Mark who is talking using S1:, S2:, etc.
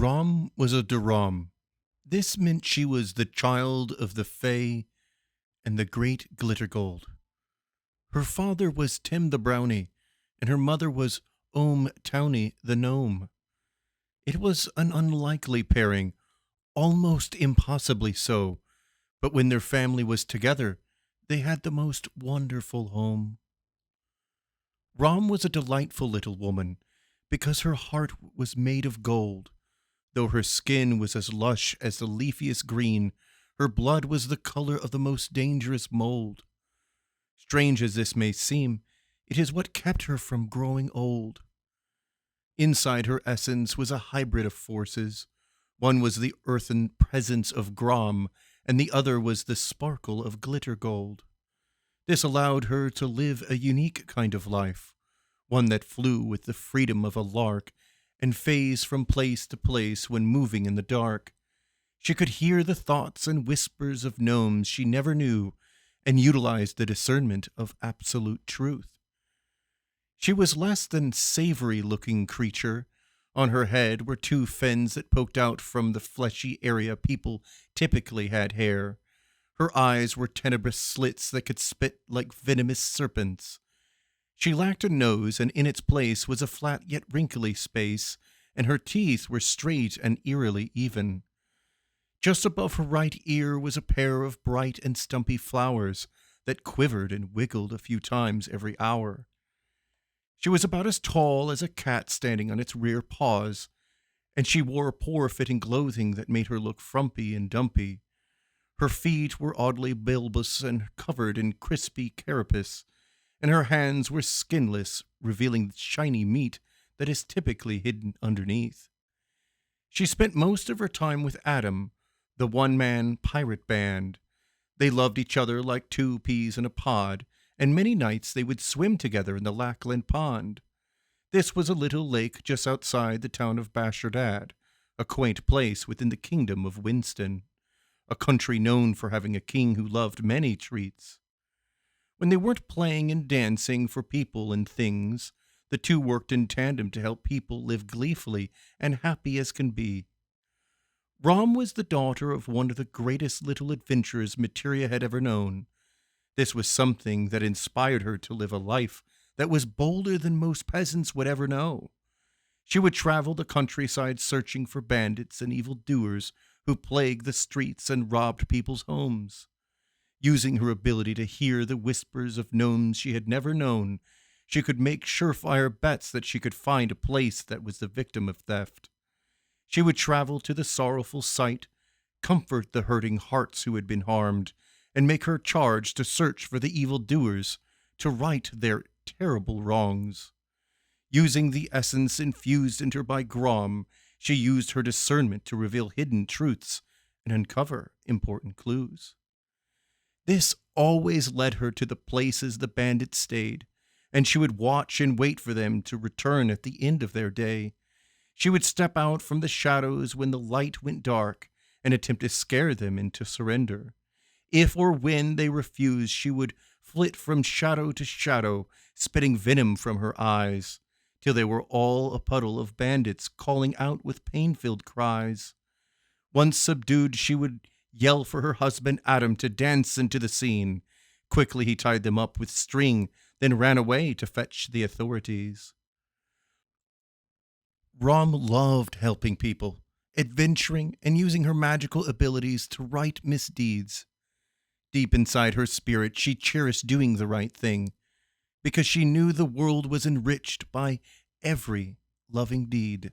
S1: Wrom was a Durom. This meant she was the child of the Fae and the great Glittergold. Her father was Tim the brownie, and her mother was Ohm Townie the gnome. It was an unlikely pairing, almost impossibly so, but when their family was together, they had the most wonderful home. Rom was a delightful little woman, because her heart was made of gold. Though her skin was as lush as the leafiest green, her blood was the color of the most dangerous mold. Strange as this may seem, it is what kept her from growing old. Inside her essence was a hybrid of forces. One was the earthen presence of Grom, and the other was the sparkle of Glittergold. This allowed her to live a unique kind of life, one that flew with the freedom of a lark and phased from place to place when moving in the dark. She could hear the thoughts and whispers of gnomes she never knew and utilized the discernment of absolute truth. She was less than savory-looking creature. On her head were two fins that poked out from the fleshy area people typically had hair. Her eyes were tenebrous slits that could spit like venomous serpents. She lacked a nose, and in its place was a flat yet wrinkly space, and her teeth were straight and eerily even. Just above her right ear was a pair of bright and stumpy flowers that quivered and wiggled a few times every hour. She was about as tall as a cat standing on its rear paws, and she wore poor-fitting clothing that made her look frumpy and dumpy. Her feet were oddly bulbous and covered in crispy carapace, and her hands were skinless, revealing the shiny meat that is typically hidden underneath. She spent most of her time with Adam, the one-man pirate band. They loved each other like two peas in a pod, and many nights they would swim together in the Lackland Pond. This was a little lake just outside the town of Bashardad, a quaint place within the kingdom of Winston, a country known for having a king who loved many treats. When they weren't playing and dancing for people and things, the two worked in tandem to help people live gleefully and happy as can be. Rom was the daughter of one of the greatest little adventurers Materia had ever known. This was something that inspired her to live a life that was bolder than most peasants would ever know. She would travel the countryside searching for bandits and evildoers who plagued the streets and robbed people's homes. Using her ability to hear the whispers of gnomes she had never known, she could make surefire bets that she could find a place that was the victim of theft. She would travel to the sorrowful site, comfort the hurting hearts who had been harmed, and make her charge to search for the evildoers, to right their terrible wrongs. Using the essence infused into her by Grom, she used her discernment to reveal hidden truths and uncover important clues. This always led her to the places the bandits stayed, and she would watch and wait for them to return at the end of their day. She would step out from the shadows when the light went dark and attempt to scare them into surrender. If or when they refused, she would flit from shadow to shadow, spitting venom from her eyes, till they were all a puddle of bandits calling out with pain-filled cries. Once subdued, she would yell for her husband Adam to dance into the scene. Quickly he tied them up with string, then ran away to fetch the authorities. Rom loved helping people, adventuring, and using her magical abilities to right misdeeds. Deep inside her spirit, she cherished doing the right thing, because she knew the world was enriched by every loving deed.